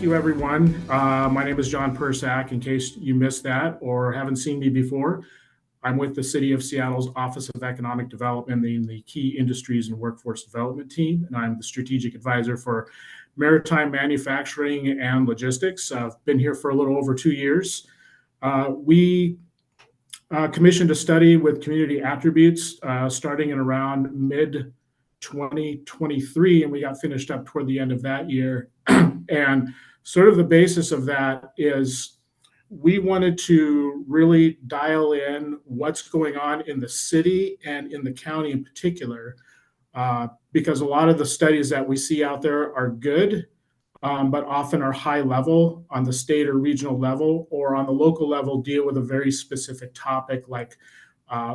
you, everyone. My name is John Persak. In case you missed that or haven't seen me before, I'm with the City of Seattle's Office of Economic Development in the Key Industries and Workforce Development team, and I'm the strategic advisor for maritime manufacturing and logistics. I've been here for a little over 2 years. We commissioned a study with community attributes starting in around mid 2023, and we got finished up toward the end of that year. And sort of the basis of that is we wanted to really dial in what's going on in the city and in the county in particular, because a lot of the studies that we see out there are good, but often are high level on the state or regional level, or on the local level deal with a very specific topic like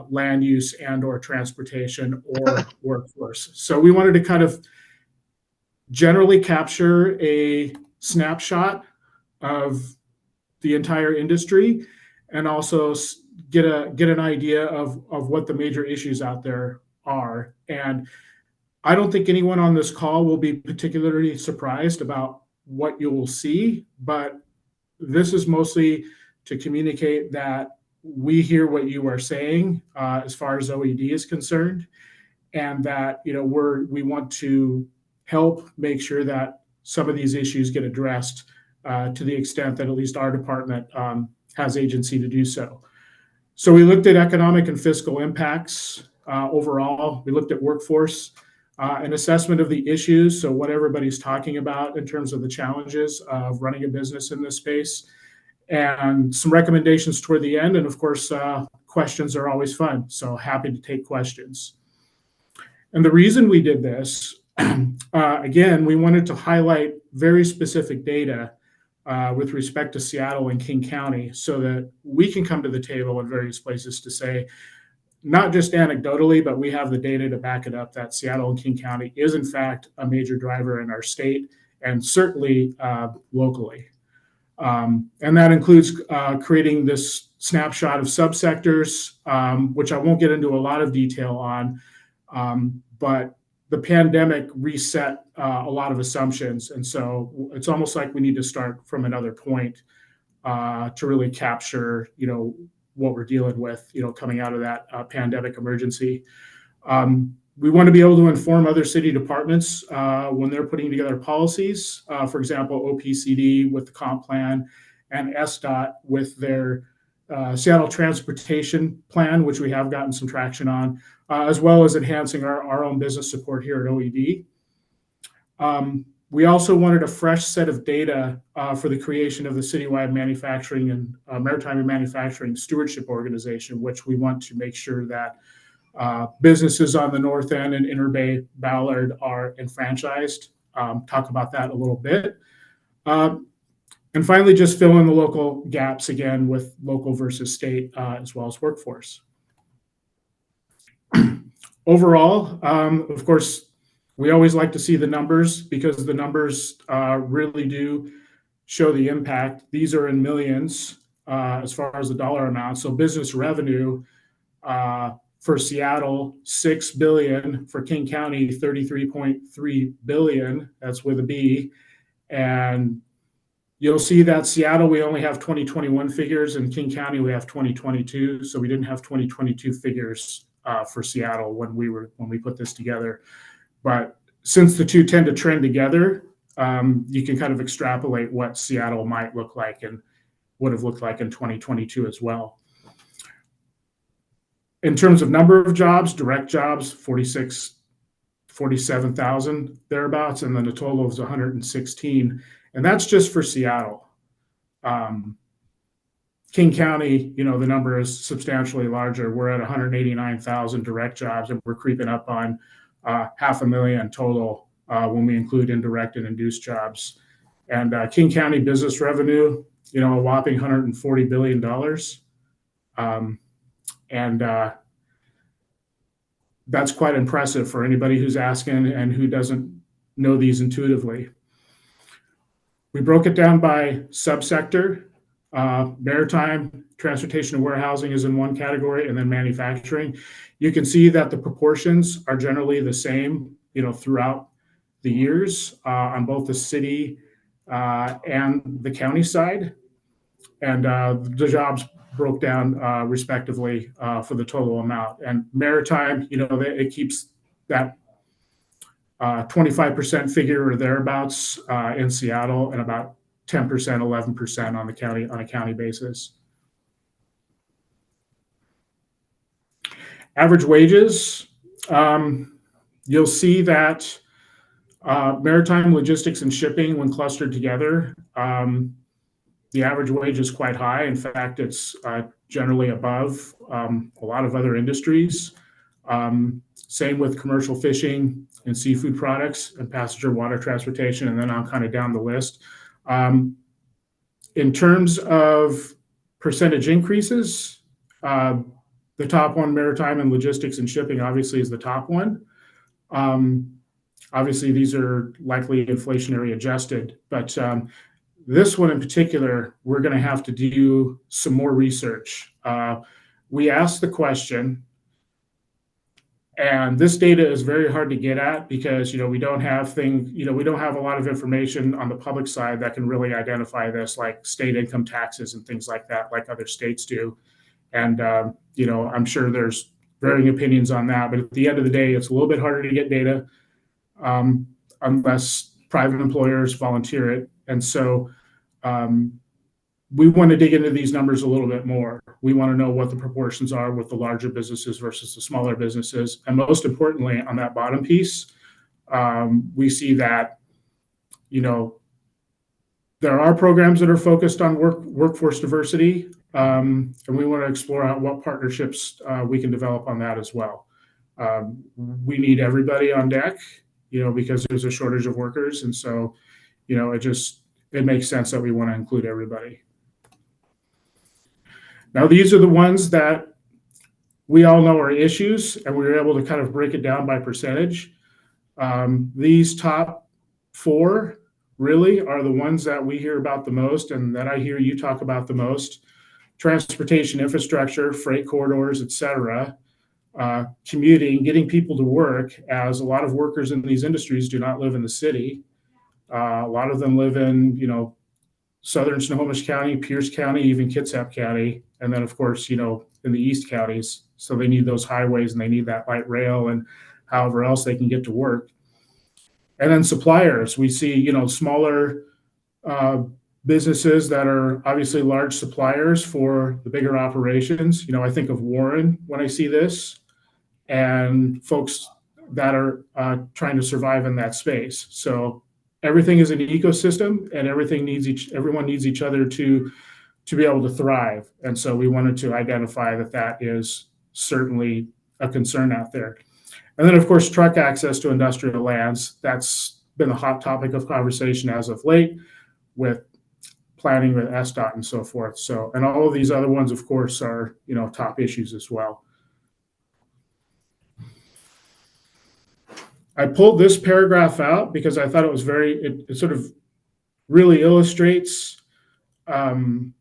land use and or transportation or workforce. So we wanted to kind of generally capture a snapshot of the entire industry and also get an idea of what the major issues out there are. And I don't think anyone on this call will be particularly surprised about what you will see, but this is mostly to communicate that we hear what you are saying as far as OED is concerned, and that we want to help make sure that some of these issues get addressed to the extent that at least our department has agency to do so. So we looked at economic and fiscal impacts overall. We looked at workforce, an assessment of the issues, so what everybody's talking about in terms of the challenges of running a business in this space, and some recommendations toward the end. And of course, questions are always fun, so happy to take questions. And the reason we did this, again, we wanted to highlight very specific data with respect to Seattle and King County so that we can come to the table in various places to say, not just anecdotally, but we have the data to back it up, that Seattle and King County is in fact a major driver in our state and certainly locally. And that includes creating this snapshot of subsectors, which I won't get into a lot of detail on, but the pandemic reset a lot of assumptions. And so it's almost like we need to start from another point to really capture, what we're dealing with, coming out of that pandemic emergency. We want to be able to inform other city departments when they're putting together policies. For example, OPCD with the comp plan and SDOT with their Seattle transportation plan, which we have gotten some traction on, as well as enhancing our own business support here at OED. We also wanted a fresh set of data for the creation of the citywide manufacturing and maritime and manufacturing stewardship organization, which we want to make sure that businesses on the north end and Inner Bay Ballard are enfranchised. Talk about that a little bit. And finally, just fill in the local gaps again with local versus state, as well as workforce. Overall, of course, we always like to see the numbers because the numbers really do show the impact. These are in millions as far as the dollar amount. So business revenue for Seattle, $6 billion. For King County, $33.3 billion. That's with a B. And you'll see that Seattle, we only have 2021 figures, and King County, we have 2022. So we didn't have 2022 figures for Seattle when we put this together. But since the two tend to trend together, you can kind of extrapolate what Seattle might look like and would have looked like in 2022 as well. In terms of number of jobs, direct jobs, 47,000 thereabouts, and then the total was 116. And that's just for Seattle. King County, the number is substantially larger. We're at 189,000 direct jobs, and we're creeping up on 500,000 total when we include indirect and induced jobs. And King County business revenue, a whopping $140 billion. And that's quite impressive for anybody who's asking and who doesn't know these intuitively. We broke it down by subsector. Maritime, transportation and warehousing is in one category, and then manufacturing. You can see that the proportions are generally the same, throughout the years on both the city and the county side. And the jobs broke down respectively for the total amount. And Maritime, it keeps that 25% figure or thereabouts in Seattle, and about 10%, 11% on a county basis. Average wages, you'll see that maritime logistics and shipping, when clustered together, the average wage is quite high. In fact, it's generally above a lot of other industries. Same with commercial fishing and seafood products and passenger water transportation, and then I'm kind of down the list. In terms of percentage increases, the top one, maritime and logistics and shipping, obviously is the top one. Obviously, these are likely inflationary adjusted, but this one in particular, we're going to have to do some more research. We asked the question, and this data is very hard to get at because we don't have a lot of information on the public side that can really identify this, like state income taxes and things like that, like other states do. And I'm sure there's varying opinions on that, but at the end of the day, it's a little bit harder to get data unless private employers volunteer it. And so we want to dig into these numbers a little bit more. We want to know what the proportions are with the larger businesses versus the smaller businesses. And most importantly, on that bottom piece, we see that, there are programs that are focused on workforce diversity, and we want to explore out what partnerships we can develop on that as well. We need everybody on deck, because there's a shortage of workers. And so, it makes sense that we want to include everybody. Now, these are the ones that we all know are issues, and we were able to kind of break it down by percentage. These top 4 really are the ones that we hear about the most and that I hear you talk about the most. Transportation infrastructure, freight corridors, et cetera. Commuting, getting people to work, as a lot of workers in these industries do not live in the city. A lot of them live in, southern Snohomish County, Pierce County, even Kitsap County, and then of course, in the east counties. So they need those highways and they need that light rail and however else they can get to work. And then suppliers, we see, smaller businesses that are obviously large suppliers for the bigger operations. I think of Warren when I see this, and folks that are trying to survive in that space. So everything is an ecosystem, and everyone needs each other to be able to thrive. And so we wanted to identify that is certainly a concern out there. And then, of course, truck access to industrial lands. That's been a hot topic of conversation as of late, with planning with SDOT and so forth. So, and all of these other ones, of course, are top issues as well. I pulled this paragraph out because I thought it was it sort of really illustrates on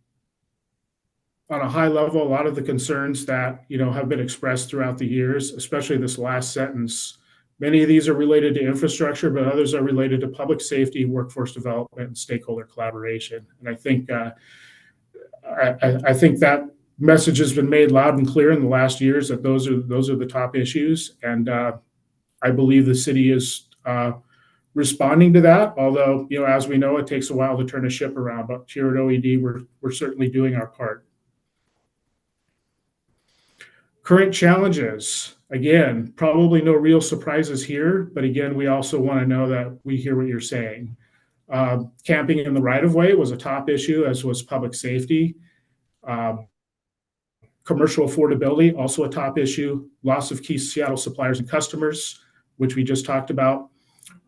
a high level a lot of the concerns that have been expressed throughout the years, especially this last sentence. Many of these are related to infrastructure, but others are related to public safety, workforce development, and stakeholder collaboration. And I think I think that message has been made loud and clear in the last years that those are the top issues. And I believe the city is responding to that. Although, as we know, it takes a while to turn a ship around. But here at OED, we're certainly doing our part. Current challenges. Again, probably no real surprises here, but again, we also want to know that we hear what you're saying. Camping in the right-of-way was a top issue, as was public safety. Commercial affordability, also a top issue. Loss of key Seattle suppliers and customers, which we just talked about.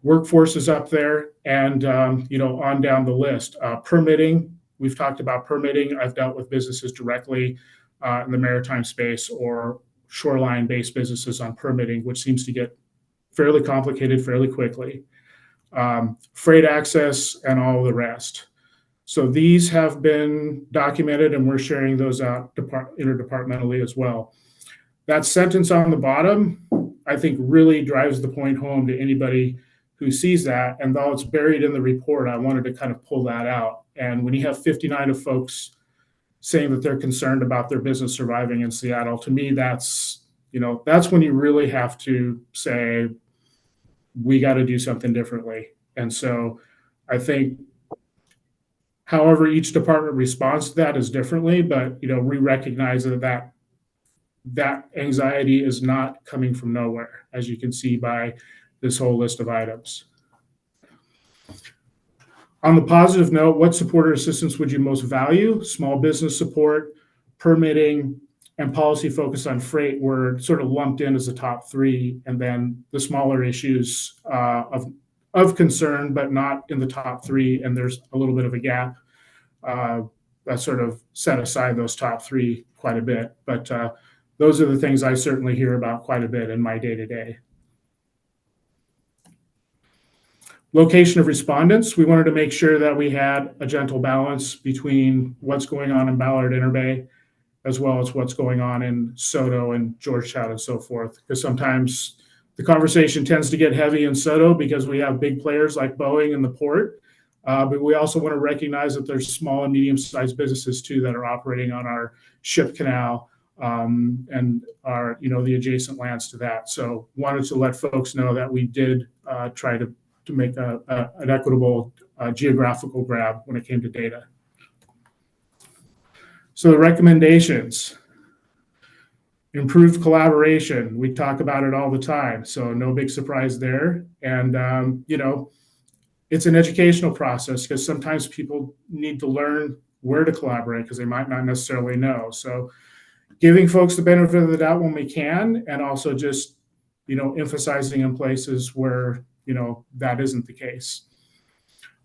Workforce is up there, and on down the list. Permitting, we've talked about permitting. I've dealt with businesses directly in the maritime space or shoreline-based businesses on permitting, which seems to get fairly complicated fairly quickly. Freight access and all the rest. So these have been documented, and we're sharing those out interdepartmentally as well. That sentence on the bottom, I think, really drives the point home to anybody who sees that. And though it's buried in the report, I wanted to kind of pull that out. And when you have 59 of folks saying that they're concerned about their business surviving in Seattle, to me, that's when you really have to say, we got to do something differently. And so I think however each department responds to that is differently, but we recognize that anxiety is not coming from nowhere, as you can see by this whole list of items. On the positive note, what support or assistance would you most value? Small business support, permitting, and policy focus on freight were sort of lumped in as the top three, and then the smaller issues of concern, but not in the top three, and there's a little bit of a gap that sort of set aside those top three quite a bit. But those are the things I certainly hear about quite a bit in my day-to-day. Location of respondents. We wanted to make sure that we had a gentle balance between what's going on in Ballard Interbay, as well as what's going on in Soto and Georgetown and so forth. Because sometimes the conversation tends to get heavy in Soto because we have big players like Boeing in the port. But we also want to recognize that there's small and medium-sized businesses too that are operating on our ship canal and are the adjacent lands to that. So wanted to let folks know that we did try to make an equitable geographical grab when it came to data. So the recommendations: improved collaboration. We talk about it all the time, so no big surprise there. And it's an educational process because sometimes people need to learn where to collaborate because they might not necessarily know. So giving folks the benefit of the doubt when we can, and also just emphasizing in places where that isn't the case.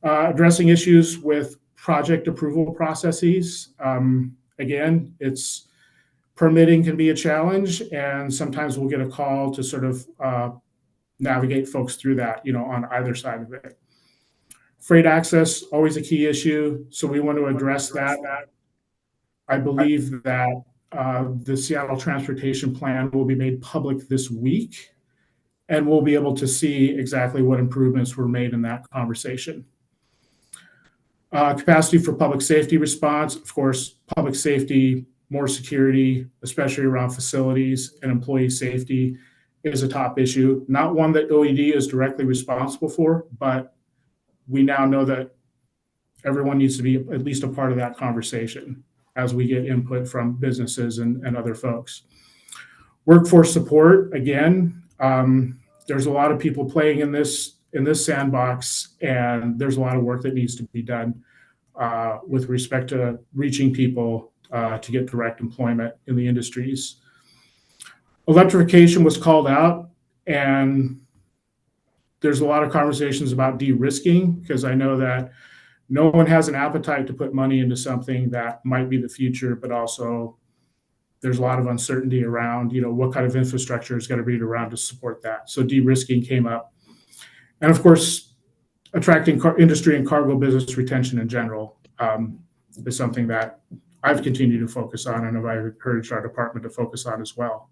Addressing issues with project approval processes. Again, it's permitting can be a challenge, and sometimes we'll get a call to sort of navigate folks through that, on either side of it. Freight access, always a key issue, so we want to address that. I believe that the Seattle Transportation Plan will be made public this week, and we'll be able to see exactly what improvements were made in that conversation. Capacity for public safety response, of course, public safety, more security, especially around facilities and employee safety, is a top issue. Not one that OED is directly responsible for, but we now know that everyone needs to be at least a part of that conversation as we get input from businesses and other folks. Workforce support, again, there's a lot of people playing in this sandbox, and there's a lot of work that needs to be done with respect to reaching people to get direct employment in the industries. Electrification was called out, and there's a lot of conversations about de-risking, because I know that no one has an appetite to put money into something that might be the future, but also there's a lot of uncertainty around, what kind of infrastructure is going to be around to support that. So de-risking came up. And of course, attracting industry and cargo business retention in general is something that I've continued to focus on, and I've encouraged our department to focus on as well.